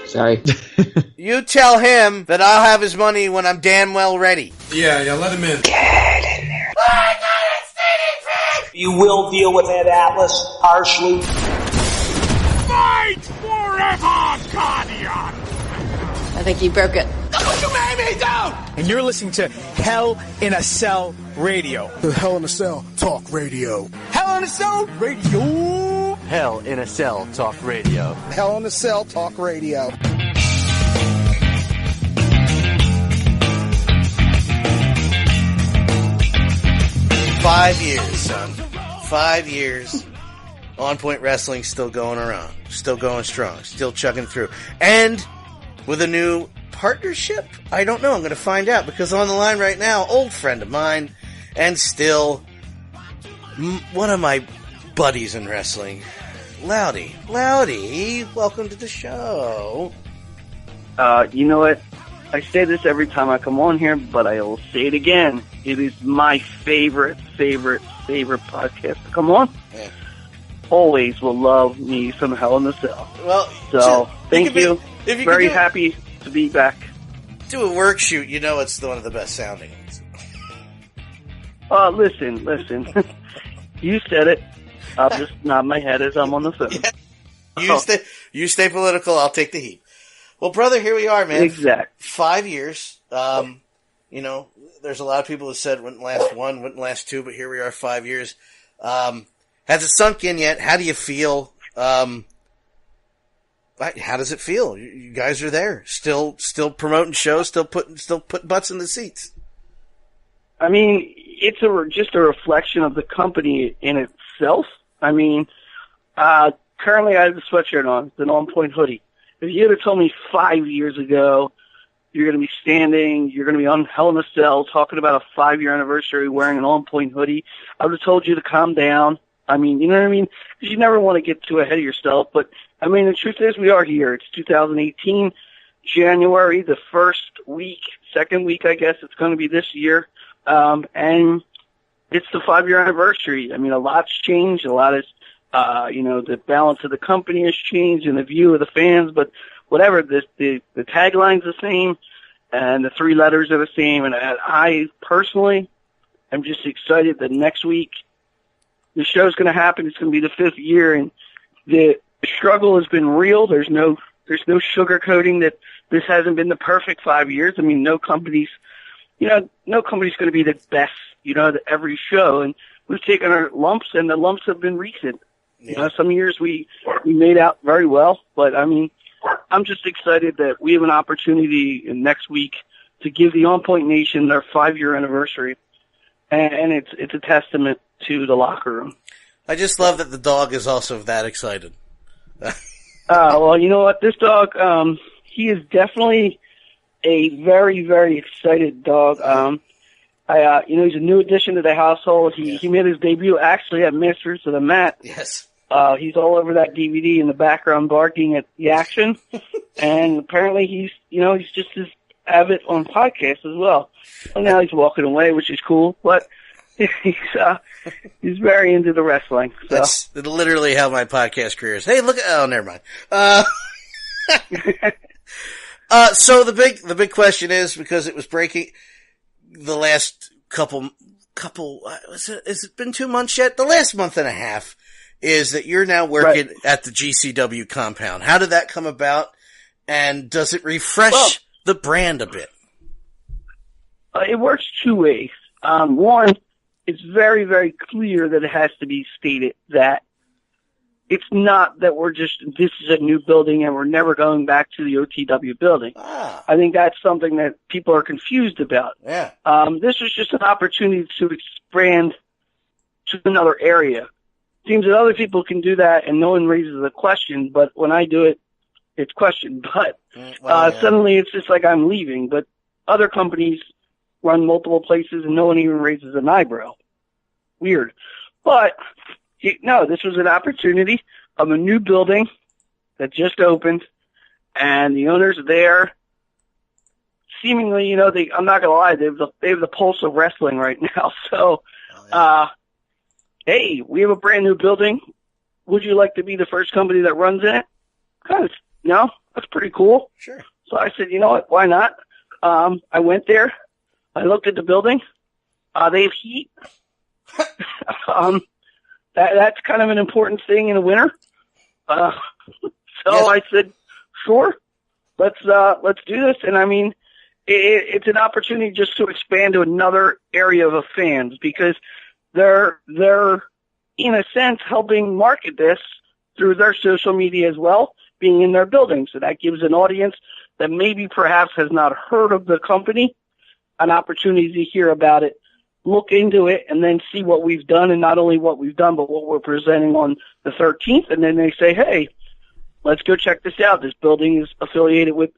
Sorry. You tell him that I'll have his money when I'm damn well ready. Yeah, let him in. Get in there. You will deal with Ed Atlas harshly. Fight forever, Guardian! I think he broke it. Look what you made me do! And you're listening to Hell in a Cell Radio. The Hell in a Cell Talk Radio. Hell in a Cell Radio. Hell in a Cell Talk Radio. Hell in a Cell Talk Radio. Five years, son. 5 years. OnPoint Wrestling still going around. Still going strong. Still chugging through. And with a new partnership? I don't know. I'm going to find out because on the line right now, old friend of mine and still one of my buddies in wrestling, Loudy. Loudy, welcome to the show. You know what? I say this every time I come on here, but I will say it again. It is my favorite podcast to come on. Yeah. Always will love me some Hell in the Cell. Well, so thank you. If you very happy to be back. Do a work shoot, you know it's one of the best sounding ones. Listen. You said it. I'll just nod my head as I'm on the phone. Yeah. You stay political, I'll take the heat. Well, brother, here we are, man. Exactly. 5 years. You know, there's a lot of people who said wouldn't last 1, wouldn't last 2, but here we are 5 years. Has it sunk in yet? How do you feel? How does it feel? You guys are there, still promoting shows, still putting butts in the seats. I mean, it's just a reflection of the company in itself. I mean, currently I have the sweatshirt on. It's an OnPoint hoodie. If you had told me 5 years ago you're going to be standing, you're going to be on Hell in a Cell talking about a 5-year anniversary wearing an OnPoint hoodie, I would have told you to calm down. I mean, you know what I mean? Because you never want to get too ahead of yourself. But, I mean, the truth is we are here. It's 2018, January, the second week, I guess it's going to be this year. And it's the 5-year anniversary. I mean, a lot's changed. A lot is, the balance of the company has changed and the view of the fans. But whatever, the tagline's the same and the 3 letters are the same. And I personally am just excited that next week the show's going to happen. It's going to be the 5th year, and the struggle has been real. There's no sugarcoating that this hasn't been the perfect 5 years. I mean, no company's going to be the best, at every show. And we've taken our lumps, and the lumps have been recent. Yeah. Some years we made out very well, but I mean, I'm just excited that we have an opportunity next week to give the OnPoint Nation their 5-year anniversary, and it's a testament to the locker room. I just love that the dog is also that excited. Well, you know what? This dog, he is definitely a very, very excited dog. He's a new addition to the household. He made his debut actually at Masters of the Mat. Yes. He's all over that DVD in the background barking at the action. And apparently he's just as avid on podcasts as well. Well, now he's walking away, which is cool, but he's very into the wrestling. So. That's literally how my podcast career is. Hey, never mind. So the big question is, because it was breaking the last couple, has it been 2 months yet? The last month and a half is that you're now working at the GCW Compound. How did that come about? And does it refresh the brand a bit? It works 2 ways. One, it's very, very clear that it has to be stated that it's not that this is a new building and we're never going back to the OTW building. I think that's something that people are confused about. Yeah. This was just an opportunity to expand to another area. Seems that other people can do that and no one raises a question, but when I do it, it's questioned. But suddenly it's just like I'm leaving, but other companies run multiple places and no one even raises an eyebrow. Weird. But no, this was an opportunity of a new building that just opened, and the owners there, seemingly, I'm not gonna lie, they have the pulse of wrestling right now. So, hey, we have a brand new building. Would you like to be the first company that runs in it? No, That's pretty cool. Sure. So I said, you know what? Why not? I went there. I looked at the building. They have heat. That's kind of an important thing in the winter. So yes. I said, sure, let's do this. And I mean, it's an opportunity just to expand to another area of fans, because they're in a sense helping market this through their social media as well, being in their building. So that gives an audience that maybe perhaps has not heard of the company an opportunity to hear about it, look into it, and then see what we've done, and not only what we've done, but what we're presenting on the 13th. And then they say, hey, let's go check this out. This building is affiliated with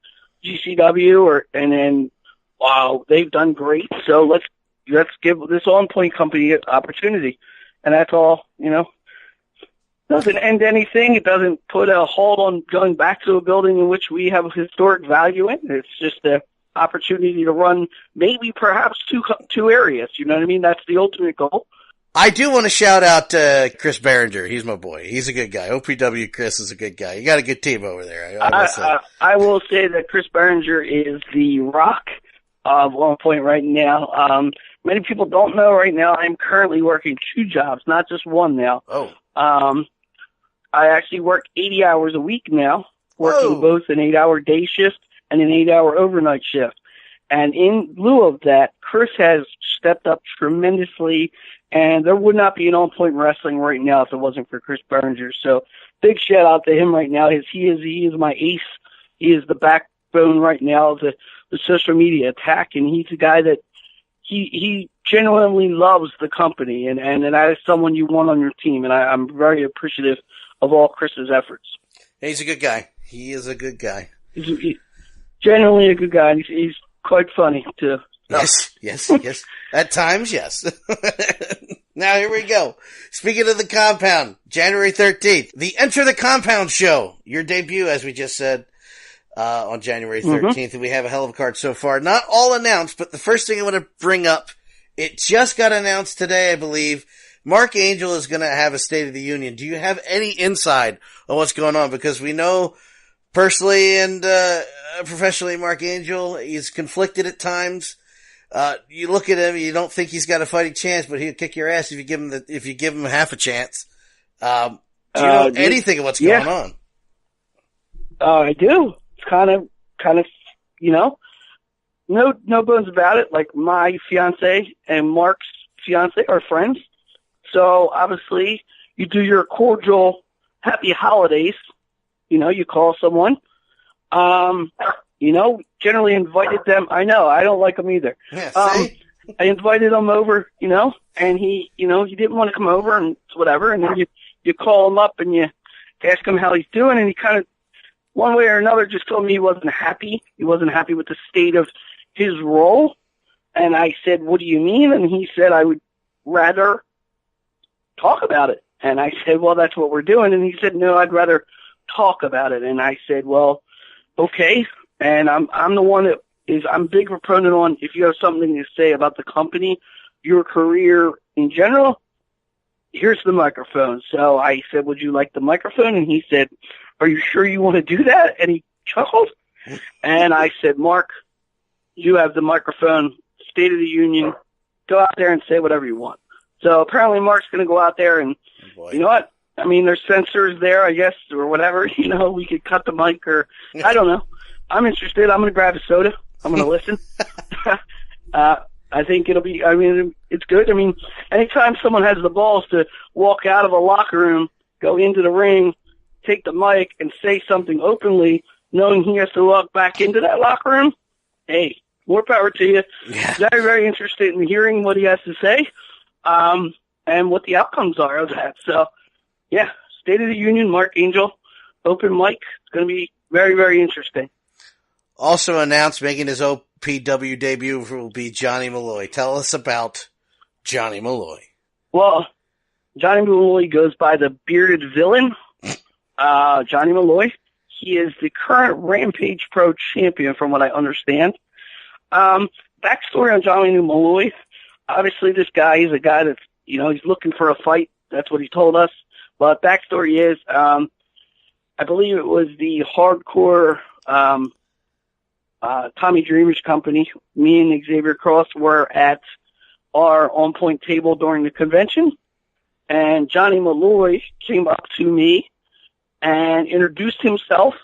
GCW, and then, wow, they've done great. So let's give this OnPoint company an opportunity. And that's all, doesn't end anything. It doesn't put a halt on going back to a building in which we have a historic value in. It's just a opportunity to run maybe perhaps two areas. You know what I mean? That's the ultimate goal. I do want to shout out Chris Behringer. He's my boy. He's a good guy. OPW Chris is a good guy. You got a good team over there. I will say that Chris Behringer is the rock of OnPoint right now. Many people don't know right now I'm currently working 2 jobs, not just one now. Oh. I actually work 80 hours a week now, working both an 8-hour day shift and an 8-hour overnight shift. And in lieu of that, Chris has stepped up tremendously, and there would not be an OnPoint Wrestling right now if it wasn't for Chris Behringer. So big shout out to him right now. He is my ace. He is the backbone right now of the social media attack, and he's a guy that he genuinely loves the company, and that is someone you want on your team, and I'm very appreciative of all Chris's efforts. He's a good guy. He is a good guy. He's genuinely a good guy. He's quite funny, too. Yes. At times, yes. Now, here we go. Speaking of the Compound, January 13th, the Enter the Compound show. Your debut, as we just said, on January 13th. Mm-hmm. And we have a hell of a card so far. Not all announced, but the first thing I want to bring up, it just got announced today, I believe. Marc Angel is going to have a State of the Union. Do you have any insight on what's going on? Because we know personally and professionally, Marc Angel, he's conflicted at times. You look at him, you don't think he's got a fighting chance, but he'll kick your ass if you give him half a chance. Do you know anything of what's going on? I do. It's kind of, no bones about it. Like, my fiance and Marc's fiance are friends. So obviously you do your cordial happy holidays. You call someone, generally invited them. I know, I don't like them either. Yeah, I invited him over, and he didn't want to come over and whatever. And then you call him up and you ask him how he's doing. And he kind of, one way or another, just told me he wasn't happy. He wasn't happy with the state of his role. And I said, what do you mean? And he said, I would rather talk about it. And I said, well, that's what we're doing. And he said, no, I'd rather talk about it. And I said, well, okay. And I'm the one that I'm a big proponent on, if you have something to say about the company, your career in general, here's the microphone. So I said, would you like the microphone? And he said, are you sure you want to do that? And he chuckled. And I said, Marc, you have the microphone, State of the Union. Go out there and say whatever you want. So apparently Marc's going to go out there and, you know what? I mean, there's sensors there, I guess, or whatever. We could cut the mic, or I don't know. I'm interested. I'm going to grab a soda. I'm going to listen. I think it's good. I mean, anytime someone has the balls to walk out of a locker room, go into the ring, take the mic, and say something openly, knowing he has to walk back into that locker room, hey, more power to you. Yeah. Very, very interested in hearing what he has to say, and what the outcomes are of that. So, yeah, State of the Union, Marc Angel, open mic. It's going to be very, very interesting. Also announced, making his OPW debut, will be Johnny Malloy. Tell us about Johnny Malloy. Well, Johnny Malloy goes by the Bearded Villain. Johnny Malloy. He is the current Rampage Pro champion, from what I understand. Backstory on Johnny Malloy. Obviously, this guy is a guy that's, he's looking for a fight. That's what he told us. But backstory is, I believe it was the hardcore Tommy Dreamer's company. Me and Xavier Cross were at our OnPoint table during the convention, and Johnny Malloy came up to me and introduced himself,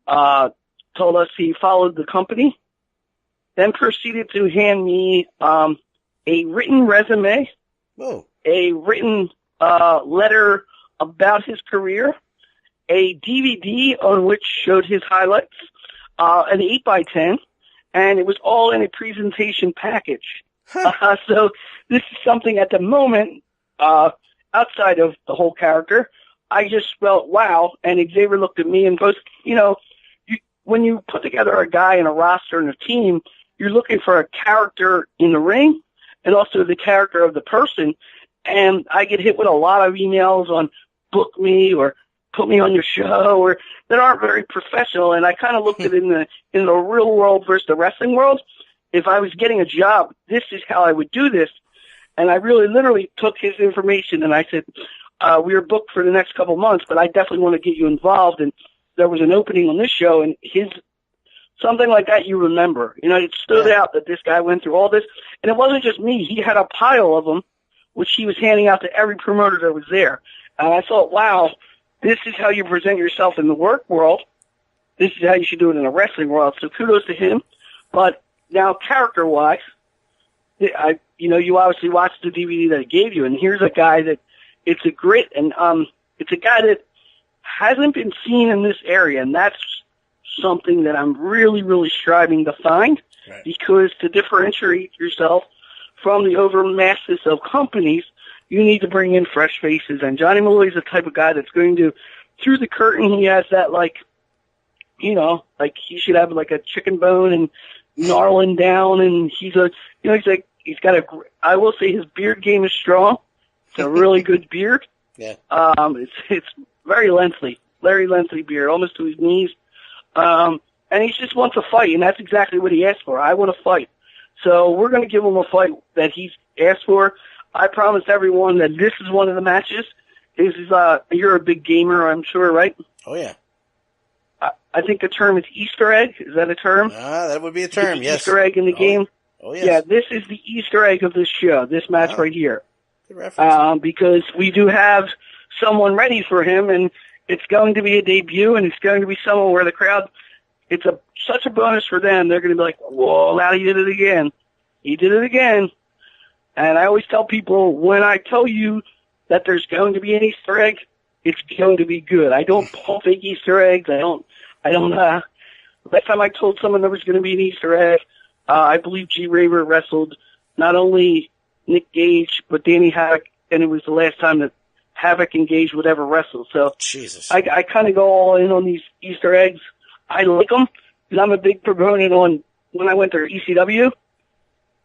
told us he followed the company, then proceeded to hand me a written resume, a written letter about his career, a DVD on which showed his highlights, an 8x10, and it was all in a presentation package. So this is something at the moment, outside of the whole character, I just felt, wow, and Xavier looked at me and goes, when you put together a guy and a roster and a team, you're looking for a character in the ring and also the character of the person. And I get hit with a lot of emails on book me or put me on your show or that aren't very professional. And I kind of looked at it in the real world versus the wrestling world. If I was getting a job, this is how I would do this. And I really literally took his information and I said, we are booked for the next couple of months, but I definitely want to get you involved. And there was an opening on this show and something like that you remember. It stood out that this guy went through all this. And it wasn't just me. He had a pile of them, which he was handing out to every promoter that was there. And I thought, wow, this is how you present yourself in the work world. This is how you should do it in the wrestling world. So kudos to him. But now character-wise, you obviously watched the DVD that he gave you, and here's a guy that it's a grit, and it's a guy that hasn't been seen in this area, and that's something that I'm really, really striving to find, because to differentiate yourself from the overmasses of companies, you need to bring in fresh faces, and Johnny Malloy is the type of guy that's going to, through the curtain, he has that, he should have like a chicken bone and gnarling down, and he's got I will say his beard game is strong. It's a really good beard. Yeah. It's very lengthy beard, almost to his knees. And he just wants to fight, and that's exactly what he asked for. I want to fight. So we're going to give him a fight that he's asked for. I promised everyone that this is one of the matches. You're a big gamer, I'm sure, right? Oh, yeah. I think the term is Easter egg. Is that a term? That would be a term, yes. Easter egg in the game. Oh, yes. Yeah, this is the Easter egg of this show, this match right here. Good reference. Because we do have someone ready for him, and it's going to be a debut, and it's going to be someone where the crowd, it's such a bonus for them. They're going to be like, whoa, Loudy did it again. He did it again. And I always tell people, when I tell you that there's going to be an Easter egg, it's going to be good. I don't pull fake Easter eggs. Last time I told someone there was going to be an Easter egg, I believe G. Raver wrestled not only Nick Gage, but Danny Havoc, and it was the last time that Havoc and Gage would ever wrestle. So Jesus. I kind of go all in on these Easter eggs. I like them because I'm a big proponent on when I went to ECW.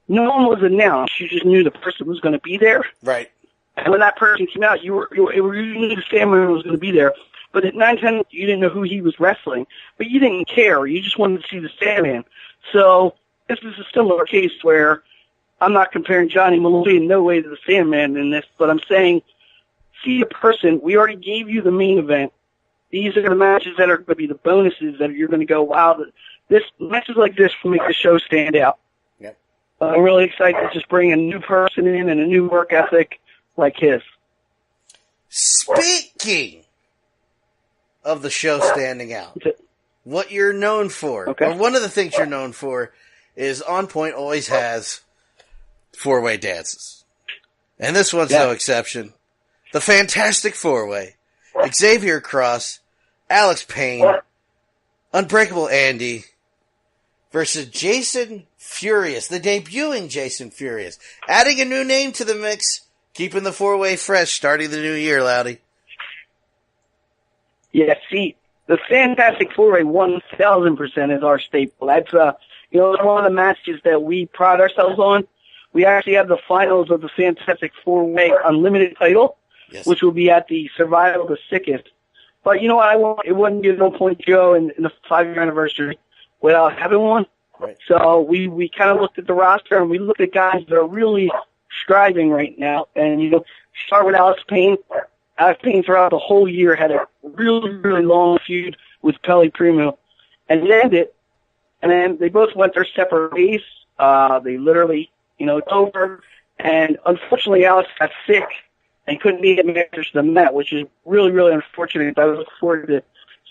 No one was announced. You just knew the person was going to be there. Right. And when that person came out, you knew the Sandman was going to be there. But at 9/10, you didn't know who he was wrestling. But you didn't care. You just wanted to see the Sandman. So this is a similar case where I'm not comparing Johnny Malloy in no way to the Sandman in this, but I'm saying see a person. We already gave you the main event. These are the matches that are going to be the bonuses that you're going to go, wow, matches like this will make the show stand out. Yep. I'm really excited to just bring a new person in and a new work ethic like his. Speaking of the show standing out, what you're known for, or one of the things you're known for, is OnPoint always has four-way dances. And this one's no exception. The Fantastic Four-Way. Xavier Cross, Alex Payne, Unbreakable Andy, versus Jason Furious, the debuting Jason Furious. Adding a new name to the mix, keeping the four-way fresh, starting the new year, Loudy. Yeah, see, the Fantastic Four-Way 1,000% is our staple. That's, one of the matches that we pride ourselves on. We actually have the finals of the Fantastic Four-Way Unlimited title, which will be at the Survival of the Sickest. But you know what? It wouldn't be an OnPoint show in the 5-year anniversary without having one. Right. So we kind of looked at the roster and we looked at guys that are really striving right now. And, start with Alex Payne. Alex Payne throughout the whole year had a really, really long feud with Pelle Prima, and it ended, and then they both went their separate ways. They literally, it's over, and unfortunately Alex got sick and couldn't be at Masters of the Met, which is really, really unfortunate. I look forward to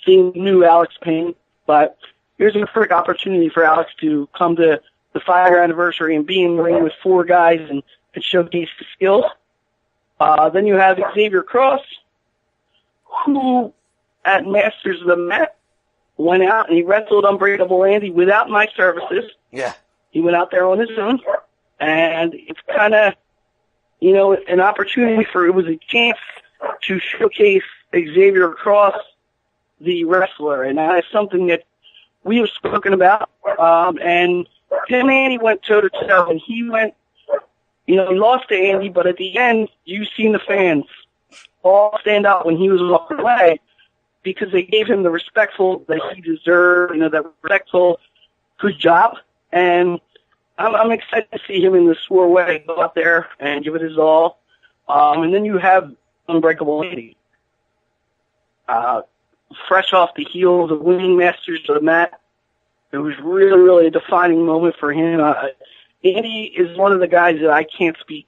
seeing new Alex Payne, but here's a perfect opportunity for Alex to come to the 5-year anniversary and be in the ring with 4 guys and showcase his skills. Then you have Xavier Cross, who at Masters of the Met went out and he wrestled Unbreakable Andy without my services. Yeah. He went out there on his own, and it's kind of, an opportunity it was a chance to showcase Xavier Cross, the wrestler, and that is something that we have spoken about, and him and Andy went toe-to-toe, and he went, he lost to Andy, but at the end, you've seen the fans all stand up when he was walking away because they gave him the respectful that he deserved, that respectful good job, and I'm excited to see him in the swore way go out there and give it his all. And then you have Unbreakable Andy. Fresh off the heels of winning Masters of the Mat, it was really, really a defining moment for him. Andy is one of the guys that I can't speak.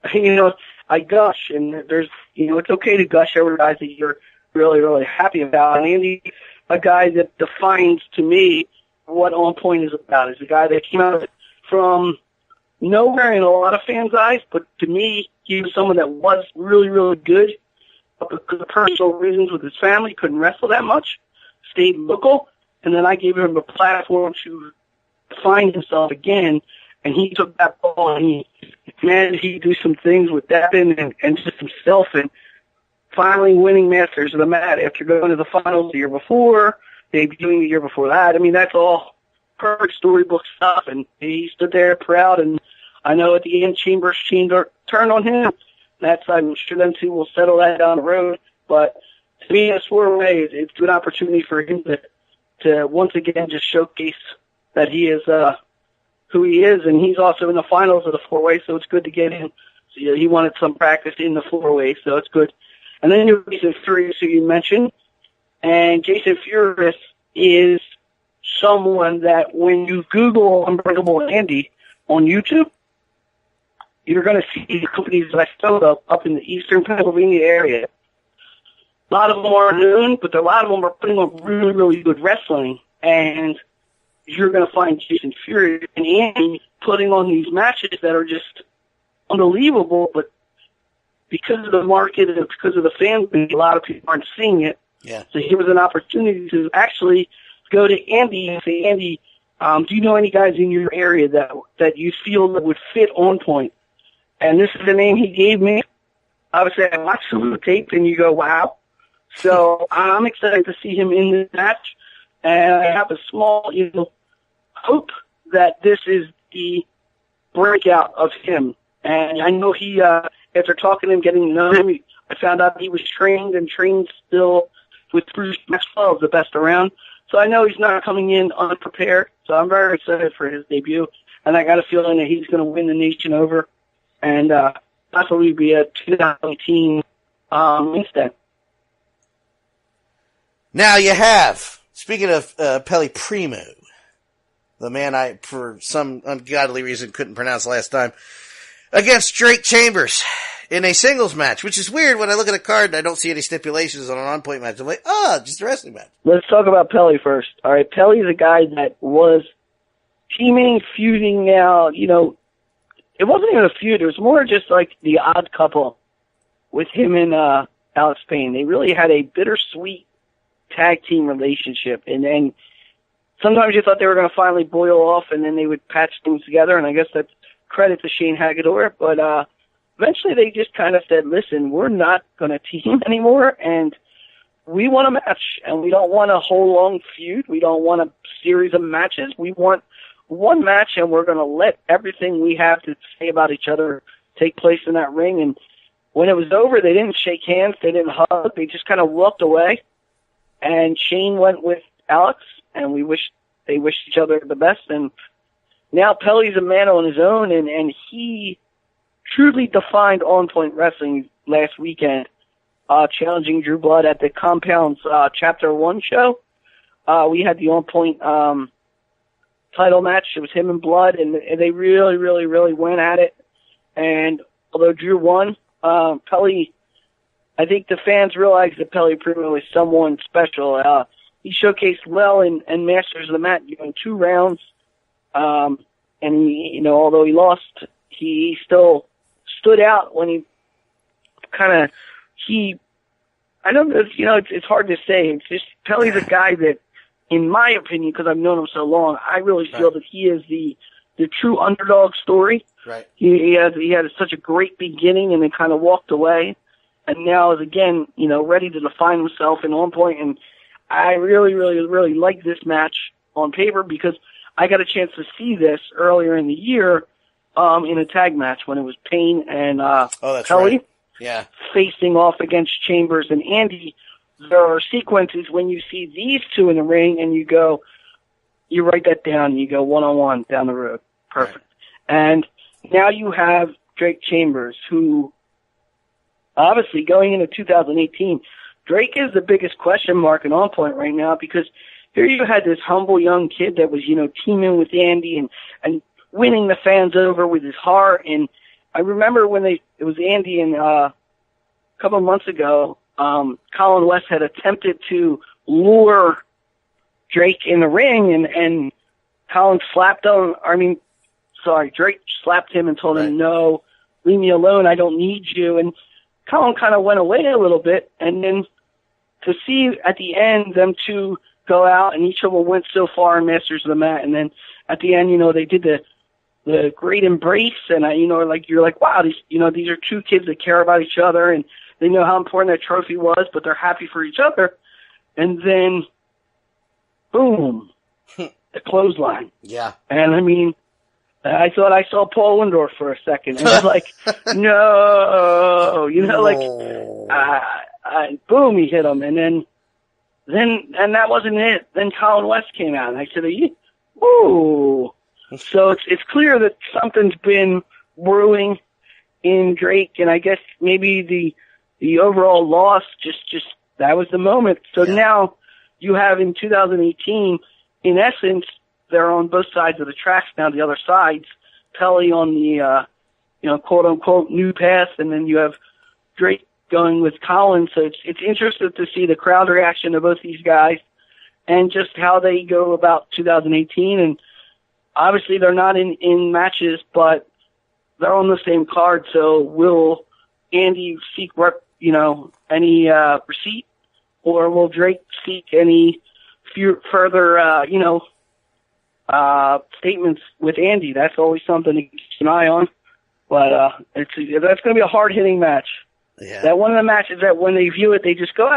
I gush, and there's, it's okay to gush over guys that you're really, really happy about. And Andy, a guy that defines to me what OnPoint is about. Is a guy that came out from nowhere in a lot of fans' eyes, but to me, he was someone that was really, really good. But because of personal reasons with his family, couldn't wrestle that much, stayed local, and then I gave him a platform to find himself again, and he took that ball and he managed to do some things with Deppen and just himself, and finally winning Masters of the Mat after going to the finals the year before, debuting the year before that. I mean, that's all perfect storybook stuff, and he stood there proud, and I know at the end Chambers turned on him. I'm sure them two will settle that down the road, but to me, in a sore way, it's a good opportunity for him to once again just showcase that he is who he is, and he's also in the finals of the 4-way, so it's good to get him. So, he wanted some practice in the 4-way, so it's good. And then you have Jason Furious, who you mentioned, and Jason Furious is someone that when you Google Unbreakable Andy on YouTube, you're going to see the companies that I spoke of up in the eastern Pennsylvania area. A lot of them are known, but a lot of them are putting on really, really good wrestling, and you're going to find Jason Fury and Andy putting on these matches that are just unbelievable, but because of the market and because of the fans, a lot of people aren't seeing it. Yeah. So here was an opportunity to actually go to Andy and say, Andy, do you know any guys in your area that you feel that would fit OnPoint? And this is the name he gave me. Obviously, I watched some of the tape, and you go, wow. So I'm excited to see him in this match, and I have a small, hope that this is the breakout of him. And I know he, after talking to him, getting to know him, I found out he was trained still with Bruce Maxwell, the best around. So I know he's not coming in unprepared. So I'm very excited for his debut, and I got a feeling that he's going to win the nation over, and possibly be a 2018 instead. Now you have, speaking of Pelle Prima, the man I, for some ungodly reason, couldn't pronounce last time, against Drake Chambers in a singles match, which is weird when I look at a card and I don't see any stipulations on an OnPoint match. I'm like, just a wrestling match. Let's talk about Pelle first. All right, Pelle's a guy that was teaming, feuding now, it wasn't even a feud. It was more just like the odd couple with him and Alex Payne. They really had a bittersweet tag team relationship, and then sometimes you thought they were going to finally boil off, and then they would patch things together, and I guess that's credit to Shane Hagedorn, but eventually they just kind of said, listen, we're not going to team anymore, and we want a match, and we don't want a whole long feud. We don't want a series of matches. We want one match, and we're going to let everything we have to say about each other take place in that ring. And when it was over, they didn't shake hands. They didn't hug. They just kind of walked away. And Shane went with Alex, and they wished each other the best. And now Pelle's a man on his own, and he truly defined OnPoint Wrestling last weekend challenging Drew Blood at the Compound's Chapter 1 show. We had the OnPoint title match. It was him and Blood, and they really, really, really went at it. And although Drew won, Pelle, I think the fans realized that Pelle Prima was someone special. He showcased well in Masters of the Mat, 2 rounds. And he, although he lost, he still stood out when he I don't know, it's hard to say. It's just, Pelle's a guy that, in my opinion, because I've known him so long, I really feel that he is the true underdog story. Right. He had such a great beginning and then kind of walked away, and now is again, ready to define himself in OnPoint. And I really, really, really like this match on paper because I got a chance to see this earlier in the year in a tag match when it was Payne and Pelle. Right. Yeah. Facing off against Chambers and Andy. There are sequences when you see these two in the ring and you write that down and you go one-on-one down the road. Perfect. Right. And now you have Drake Chambers, who obviously going into 2018, Drake is the biggest question mark in OnPoint right now because here you had this humble young kid that was, teaming with Andy and winning the fans over with his heart. And I remember when it was Andy and a couple of months ago, Colin West had attempted to lure Drake in the ring and Colin Drake slapped him and told him, no, leave me alone, I don't need you. And Colin kind of went away a little bit, and then to see at the end them two go out and each of them went so far in Masters of the Mat, and then at the end, they did the great embrace, and you're like, wow, these are two kids that care about each other, and they know how important that trophy was, but they're happy for each other. And then, boom, the clothesline. Yeah. And I thought I saw Paul Windorf for a second, and I was like, no, boom, he hit him, and then that wasn't it. Then Colin West came out, and I said, woo. So it's clear that something's been brewing in Drake, and I guess maybe the overall loss just that was the moment. So now you have in 2018, in essence, they're on both sides of the tracks now. The other sides, Pelle on the quote unquote new path, and then you have Drake going with Colin. So it's interesting to see the crowd reaction to both these guys and just how they go about 2018. And obviously, they're not in matches, but they're on the same card. So will Andy seek, any receipt, or will Drake seek any further, statements with Andy? That's always something to keep an eye on. But that's going to be a hard-hitting match. Yeah. That one of the matches that when they view it, they just go,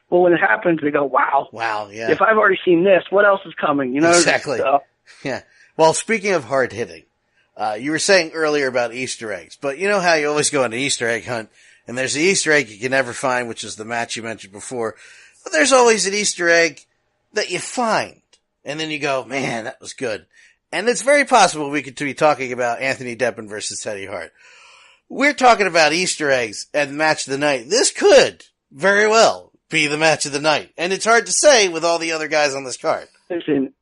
But when it happens, they go, wow. Wow, yeah. If I've already seen this, what else is coming? Exactly. So. Yeah. Well, speaking of hard hitting, you were saying earlier about Easter eggs, but you know how you always go on an Easter egg hunt, and there's the Easter egg you can never find, which is the match you mentioned before, but there's always an Easter egg that you find, and then you go, man, that was good. And it's very possible we could be talking about Anthony Deppen versus Teddy Hart. We're talking about Easter eggs and the match of the night. This could very well be the match of the night, and it's hard to say with all the other guys on this card. Listen,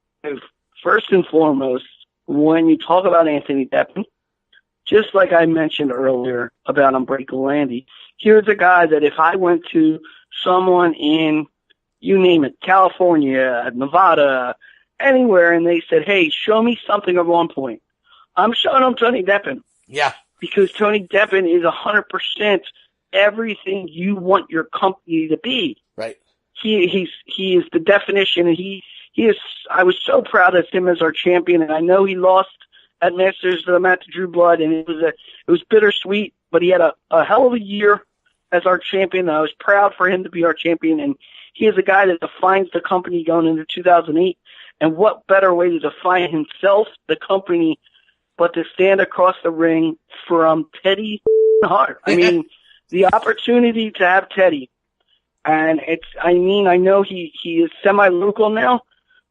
first and foremost, when you talk about Anthony Deppen, just like I mentioned earlier about Unbreakable Andy, here's a guy that if I went to someone in, you name it, California, Nevada, anywhere, and they said, hey, show me something of OnPoint, I'm showing them Tony Deppen. Yeah. Because Tony Deppen is 100% everything you want your company to be. Right. He is the definition, and he is. I was so proud of him as our champion, and I know he lost at Masters of the Mat to Drew Blood, and it was bittersweet. But he had a hell of a year as our champion. And I was proud for him to be our champion, and he is a guy that defines the company going into 2008. And what better way to define himself, the company, but to stand across the ring from Teddy Hart. I mean, the opportunity to have Teddy, and I know he is semi-local now,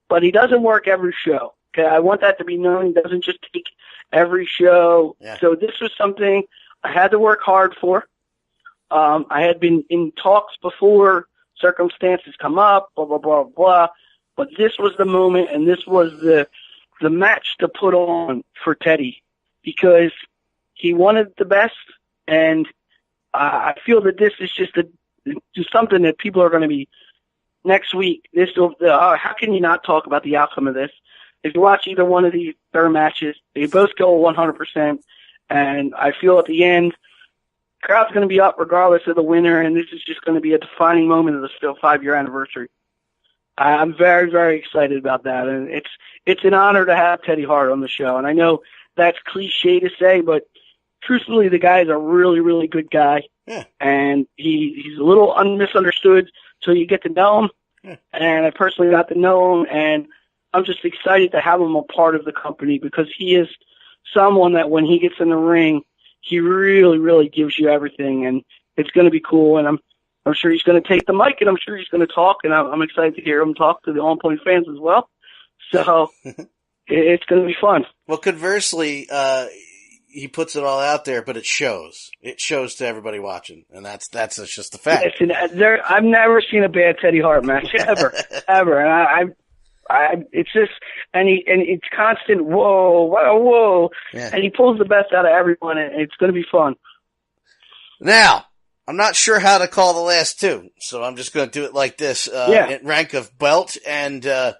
but he doesn't work every show. Okay, I want that to be known. He doesn't just take every show. Yeah. So this was something I had to work hard for. I had been in talks before, circumstances come up, blah, blah, blah, blah. But this was the moment, and this was the match to put on for Teddy, because he wanted the best, and I feel that this is just something that people are going to be next week. How can you not talk about the outcome of this? If you watch either one of their matches, they both go 100%, and I feel at the end, crowd's going to be up regardless of the winner, and this is just going to be a defining moment of the still 5-year anniversary. I'm very, very excited about that, and it's an honor to have Teddy Hart on the show. And I know that's cliche to say, but truthfully, the guy is a really, really good guy, and he's a little misunderstood till you get to know him. And I personally got to know him, and I'm just excited to have him a part of the company, because he is someone that when he gets in the ring, he really, really gives you everything, and it's going to be cool. And I'm sure he's going to take the mic, and I'm sure he's going to talk, and I'm excited to hear him talk to the OnPoint fans as well. So it's going to be fun. Well, conversely, he puts it all out there, but it shows. It shows to everybody watching, and that's just the fact. Listen, I've never seen a bad Teddy Hart match ever, ever, and it's just, and it's constant, whoa, and he pulls the best out of everyone, and it's going to be fun. Now, I'm not sure how to call the last two, so I'm just going to do it like this. In rank of belt and, in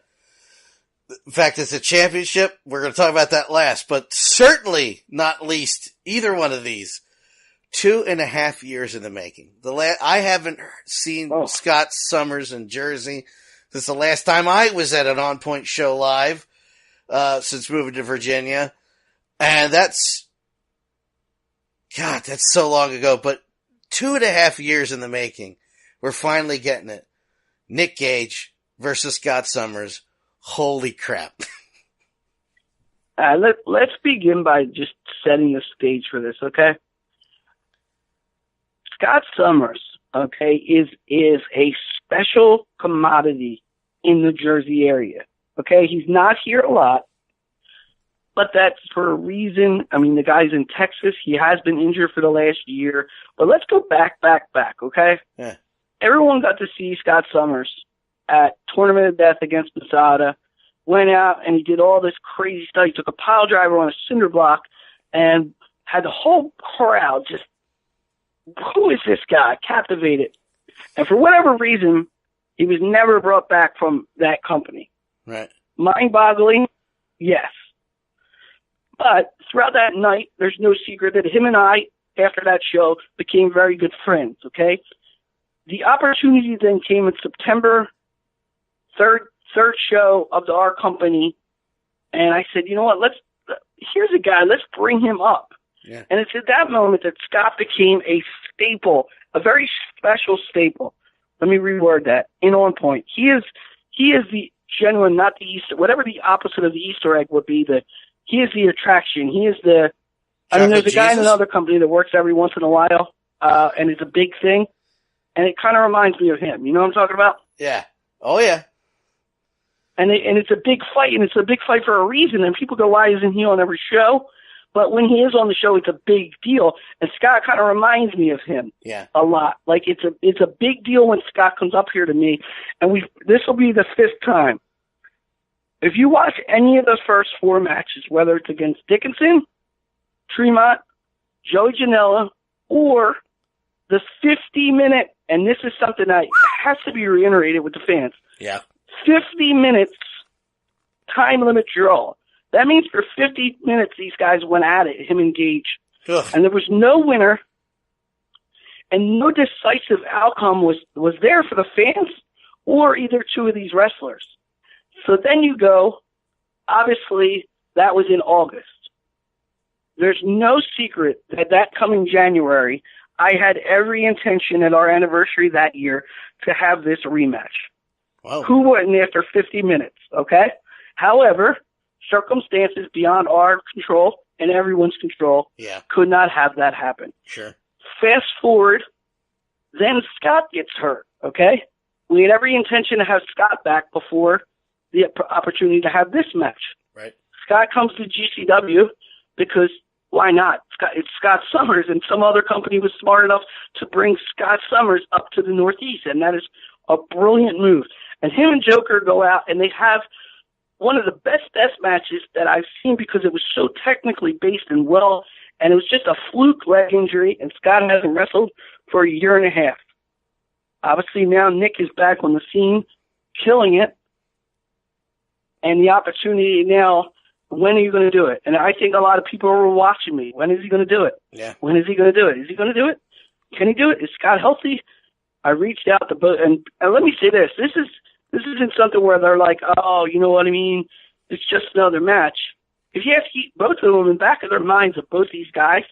fact, it's a championship. We're going to talk about that last, but certainly not least either one of these. 2.5 years in the making. I haven't seen Scott Summers in Jersey since the last time I was at an OnPoint show live, since moving to Virginia. And that's so long ago, but 2.5 years in the making. We're finally getting it. Nick Gage versus Scott Summers. Holy crap. Let's begin by just setting the stage for this, okay? Scott Summers, okay, is a special commodity in the Jersey area, okay? He's not here a lot, but that's for a reason. I mean, the guy's in Texas. He has been injured for the last year. But let's go back, okay? Yeah. Everyone got to see Scott Summers at Tournament of Death against Masada. Went out and he did all this crazy stuff. He took a pile driver on a cinder block and had the whole crowd just, who is this guy? Captivated. And for whatever reason, he was never brought back from that company. Right. Mind-boggling? Yes. But throughout that night, there's no secret that him and I, after that show, became very good friends, okay? The opportunity then came in September, third show of our company, and I said, you know what, here's a guy, let's bring him up. Yeah. And it's at that moment that Scott became a staple, a very special staple. Let me reword that, in OnPoint. He is the genuine, not the Easter, whatever the opposite of the Easter egg would be, he is the attraction. He is there's a guy in another company that works every once in a while, and it's a big thing, and it kind of reminds me of him. You know what I'm talking about? Yeah. Oh, yeah. And it's a big fight, and it's a big fight for a reason, and people go, why isn't he on every show? But when he is on the show, it's a big deal, and Scott kind of reminds me of him a lot. Like, it's a big deal when Scott comes up here to me, and this will be the 5th time. If you watch any of the first 4 matches, whether it's against Dickinson, Tremont, Joey Janela, or the 50-minute, and this is something that has to be reiterated with the fans. Yeah. 50 minutes time limit draw. That means for 50 minutes these guys went at it, him and Gage. Ugh. And there was no winner, and no decisive outcome was there for the fans or either two of these wrestlers. So then you go, obviously, that was in August. There's no secret that coming January, I had every intention at our anniversary that year to have this rematch. Wow. Who wouldn't after 50 minutes, okay? However, circumstances beyond our control and everyone's control could not have that happen. Sure. Fast forward, then Scott gets hurt, okay? We had every intention to have Scott back before the opportunity to have this match. Right. Scott comes to GCW because Why not? It's Scott Summers, and some other company was smart enough to bring Scott Summers up to the Northeast, and that is a brilliant move. And him and Joker go out, and they have one of the best death matches that I've seen because it was so technically based and well, and it was just a fluke leg injury, and Scott hasn't wrestled for a year and a half. Obviously now Nick is back on the scene, killing it, and the opportunity now, when are you going to do it? And I think a lot of people are watching me. When is he going to do it? Yeah. When is he going to do it? Is he going to do it? Can he do it? Is Scott healthy? I reached out to both, and let me say this. This isn't something where they're like, oh, you know what I mean? It's just another match. If you have to keep both of them in the back of their minds of both these guys,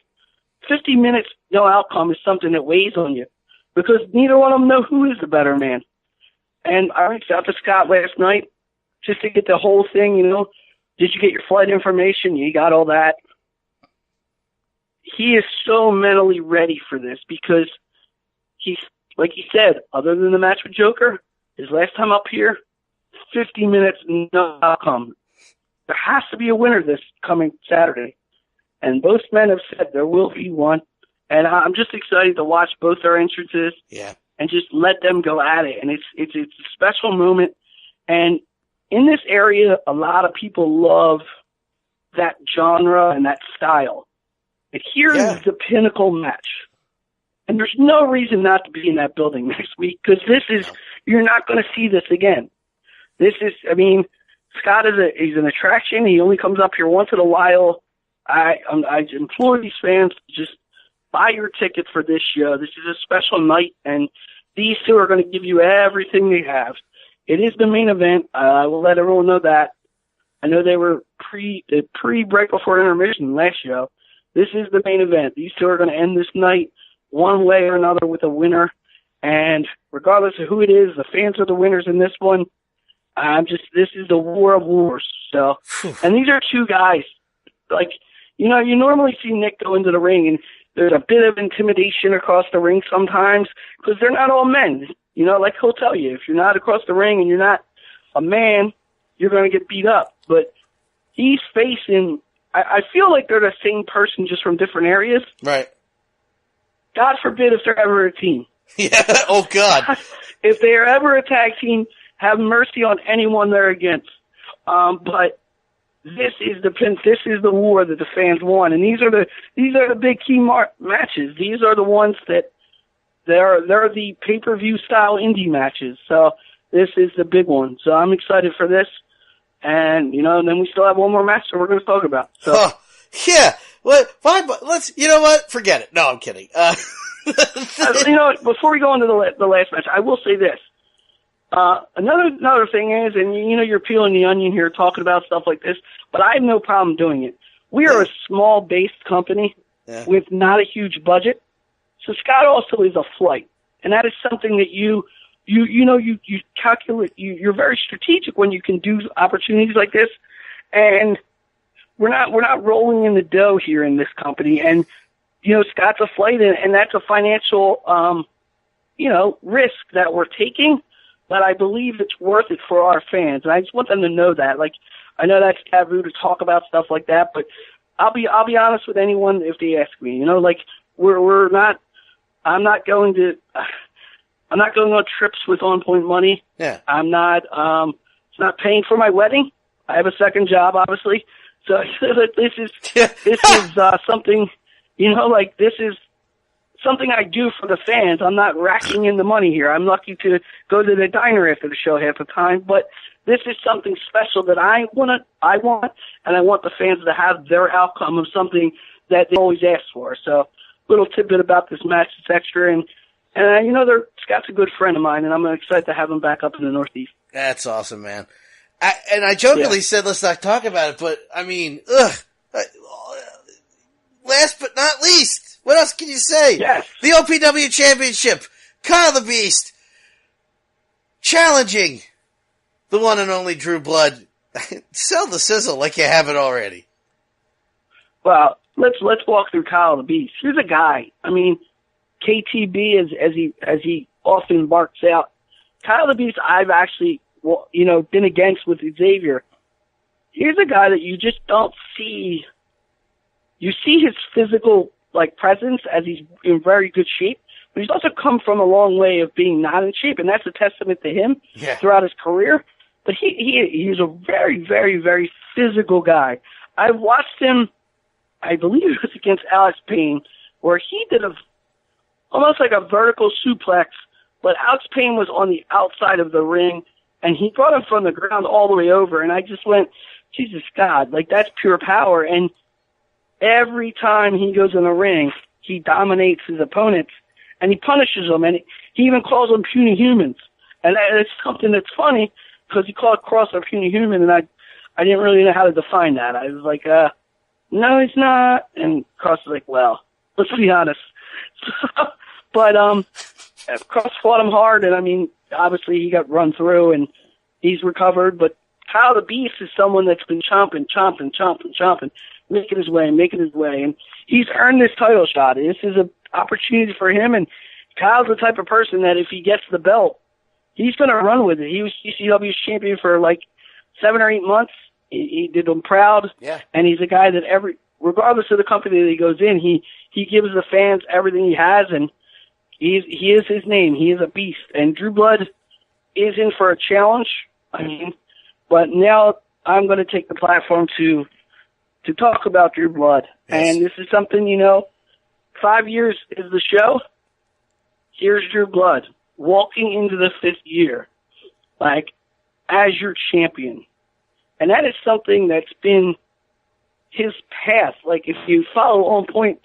50 minutes, no outcome is something that weighs on you because neither one of them know who is the better man. And I reached out to Scott last night just to get the whole thing, you know. Did you get your flight information? You got all that. He is so mentally ready for this because he's, like he said, other than the match with Joker, his last time up here, 50 minutes, no outcome. There has to be a winner this coming Saturday. And both men have said there will be one. And I'm just excited to watch both their entrances. Yeah. And just let them go at it. And it's a special moment. And in this area, a lot of people love that genre and that style. And here is the pinnacle match. And there's no reason not to be in that building next week because you're not going to see this again. This is, I mean, Scott he's an attraction. He only comes up here once in a while. I implore these fans to just buy your ticket for this show. This is a special night, and these two are going to give you everything they have. It is the main event. I will let everyone know that. I know they were pre-break before intermission last show. This is the main event. These two are going to end this night one way or another with a winner. And regardless of who it is, the fans are the winners in this one. This is the war of wars. So, and these are two guys, like, you know, you normally see Nick go into the ring and there's a bit of intimidation across the ring sometimes because they're not all men. You know, like he'll tell you, if you're not across the ring and you're not a man, you're going to get beat up. But he's facing, I feel like they're the same person just from different areas. Right. God forbid if they're ever a team. Yeah. Oh, God. If they are ever a tag team, have mercy on anyone they're against. But this is the war that the fans want, and these are the big key matches. These are the ones that they're the pay-per-view style indie matches. So this is the big one. So I'm excited for this, and you know, and then we still have one more match that we're going to talk about. So yeah, well, fine, but let's. You know what? Forget it. No, I'm kidding. You know, before we go into the last match, I will say this. Another thing is, and you know, you're peeling the onion here talking about stuff like this, but I have no problem doing it. We are a small-based company with not a huge budget, so Scott also is a flight, and that is something that you calculate. You're very strategic when you can do opportunities like this, and we're not rolling in the dough here in this company, and you know, Scott's a flight, and that's a financial risk that we're taking. But I believe it's worth it for our fans, and I just want them to know that. Like, I know that's taboo to talk about stuff like that, but I'll be honest with anyone if they ask me. You know, like I'm not going on trips with OnPoint money. Yeah. I'm not. It's not paying for my wedding. I have a second job, obviously. So this is something. You know, like this is something I do for the fans. I'm not racking in the money here. I'm lucky to go to the diner after the show half the time, but this is something special that I want, and I want the fans to have their outcome of something that they always ask for. So, little tidbit about this match that's extra, and you know, Scott's a good friend of mine, and I'm excited to have him back up in the Northeast. That's awesome, man. I jokingly said let's not talk about it, but I mean, last but not least, what else can you say? Yes. The OPW Championship. Kyle the Beast. Challenging the one and only Drew Blood. Sell the sizzle like you have it already. Well, let's walk through Kyle the Beast. Here's a guy. I mean, KTB as he often barks out. Kyle the Beast I've actually been against with Xavier. Here's a guy that you just don't see you see his physical presence as he's in very good shape, but he's also come from a long way of being not in shape, and that's a testament to him throughout his career. But he's a very, very, very physical guy. I watched him, I believe it was against Alex Payne, where he did almost like a vertical suplex, but Alex Payne was on the outside of the ring, and he brought him from the ground all the way over, and I just went, Jesus God, that's pure power. And every time he goes in the ring, he dominates his opponents, and he punishes them, and he even calls them puny humans. And it's something that's funny, because he called Cross a puny human, and I didn't really know how to define that. I was like, no, he's not. And Cross was like, well, let's be honest. But Cross fought him hard, and I mean, obviously he got run through, and he's recovered. But Kyle the Beast is someone that's been chomping, making his way, and he's earned this title shot. This is an opportunity for him, and Kyle's the type of person that if he gets the belt, he's going to run with it. He was GCW champion for 7 or 8 months. He did them proud, and he's a guy that regardless of the company that he goes in, he gives the fans everything he has, and he is his name. He is a beast, and Drew Blood is in for a challenge. I mean, but now I'm going to take the platform to talk about Drew Blood, and this is something, 5 years is the show. Here's Drew Blood walking into the 5th year, as your champion. And that is something that's been his path. If you follow OnPoint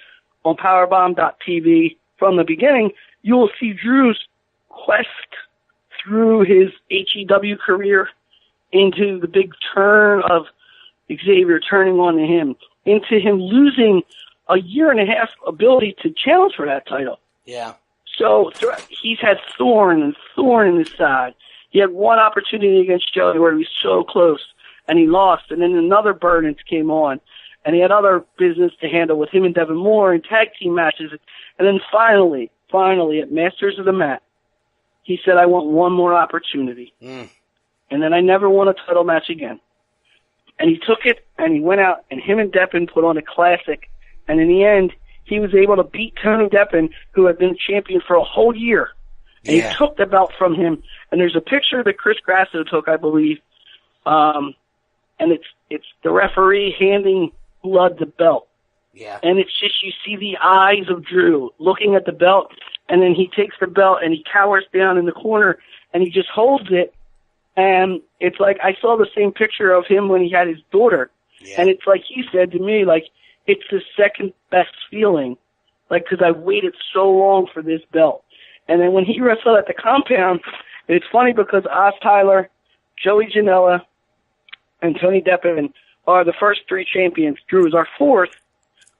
on Powerbomb.tv from the beginning, you will see Drew's quest through his HEW career into the big turn of Xavier turning on to him, into him losing a 1.5-year ability to challenge for that title. Yeah. So he's had thorn in his side. He had one opportunity against Joey where he was so close, and he lost. And then another burden came on, and he had other business to handle with him and Devon and tag team matches. And then finally, at Masters of the Mat, he said, I want one more opportunity. And then I never won a title match again. And he took it, and he went out, and him and Deppen put on a classic. And in the end, he was able to beat Tony Deppen, who had been champion for a whole year. And he took the belt from him. And there's a picture that Chris Grasso took, I believe. And it's the referee handing Blood the belt. Yeah. And it's just, you see the eyes of Drew looking at the belt, and then he takes the belt and he cowers down in the corner and he just holds it. And it's I saw the same picture of him when he had his daughter. Yeah. And it's he said to me, it's the second best feeling, because I waited so long for this belt. And then when he wrestled at the Compound, it's funny because Oz Tyler, Joey Janela, and Tony Deppen are the first 3 champions. Drew is our 4th.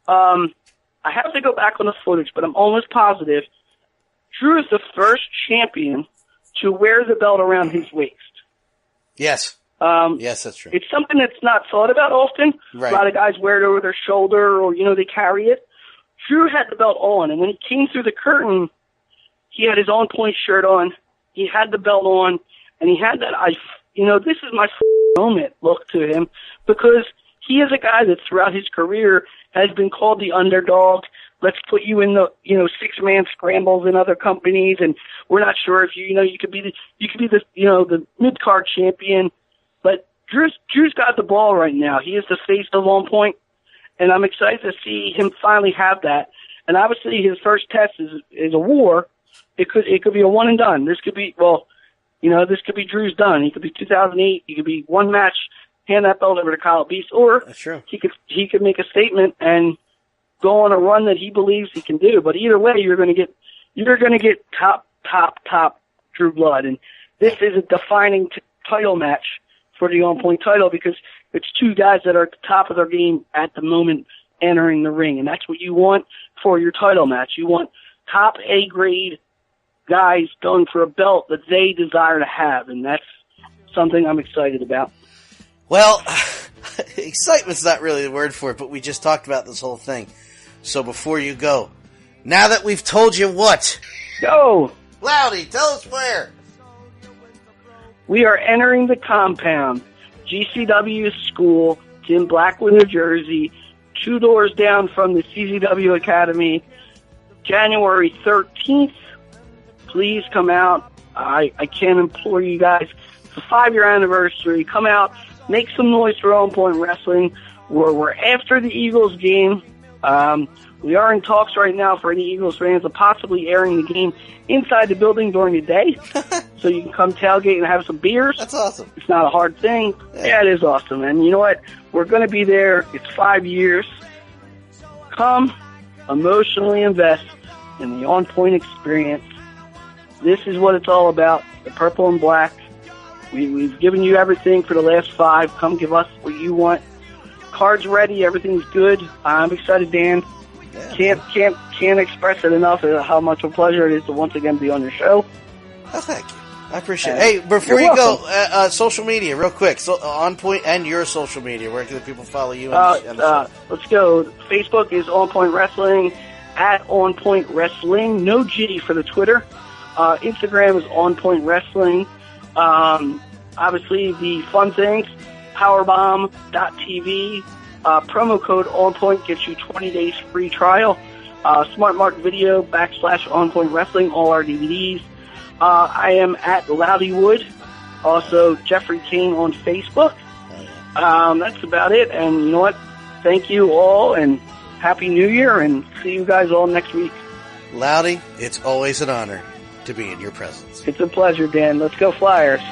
I have to go back on the footage, but I'm almost positive Drew is the first champion to wear the belt around his waist. Yes. Yes, that's true. It's something that's not thought about often. Right. A lot of guys wear it over their shoulder or, they carry it. Drew had the belt on, and when he came through the curtain, he had his OnPoint shirt on, he had the belt on, and he had that, this is my moment look to him, because he is a guy that throughout his career has been called the underdog. Let's put you in the, 6-man scrambles in other companies, and we're not sure if you could be the mid-card champion. But Drew's got the ball right now. He is the face of OnPoint, and I'm excited to see him finally have that. And obviously his first test is a war. It could be a one and done. This could be, this could be Drew's done. He could be 2008. He could be one match, hand that belt over to Kyle Beast, or that's true. He could make a statement and go on a run that he believes he can do. But either way, you're going to get top Drew Blood, and this is a defining title match for the OnPoint title because it's 2 guys that are at the top of their game at the moment entering the ring, and that's what you want for your title match. You want top A grade guys going for a belt that they desire to have, and that's something I'm excited about. Well, excitement's not really the word for it, but we just talked about this whole thing. So before you go, now that we've told you what, go! Loudy, tell us where. We are entering the Compound, GCW school. It's in Blackwood, New Jersey, 2 doors down from the CZW Academy, January 13th. Please come out. I can't implore you guys. It's a 5-year anniversary. Come out, make some noise for OnPoint Wrestling. We're after the Eagles game. We are in talks right now for any Eagles fans of possibly airing the game inside the building during the day, so you can come tailgate and have some beers. That's awesome. It's not a hard thing. Yeah, it is awesome. And you know what? We're going to be there. It's 5 years. Come, emotionally invest in the OnPoint experience. This is what it's all about, the purple and black. We've given you everything for the last 5. Come give us what you want. Cards ready. Everything's good. I'm excited, Dan. Yeah. Can't express it enough how much a pleasure it is to once again be on your show. Oh, thank you. I appreciate it. Hey, before you go, social media, real quick. So, OnPoint and your social media. Where can the people follow you? Let's go. Facebook is OnPoint Wrestling, at OnPoint Wrestling. No G for the Twitter. Instagram is OnPoint Wrestling. Obviously, the fun things, Powerbomb.tv. Promo code OnPoint gets you 20 days free trial. Smart Mark Video / OnPoint Wrestling, all our DVDs. I am at Loudywood, also Jeffrey Kane on Facebook. That's about it. And you know what? Thank you all, and Happy New Year, and see you guys all next week. Loudy, it's always an honor to be in your presence. It's a pleasure, Dan. Let's go Flyers.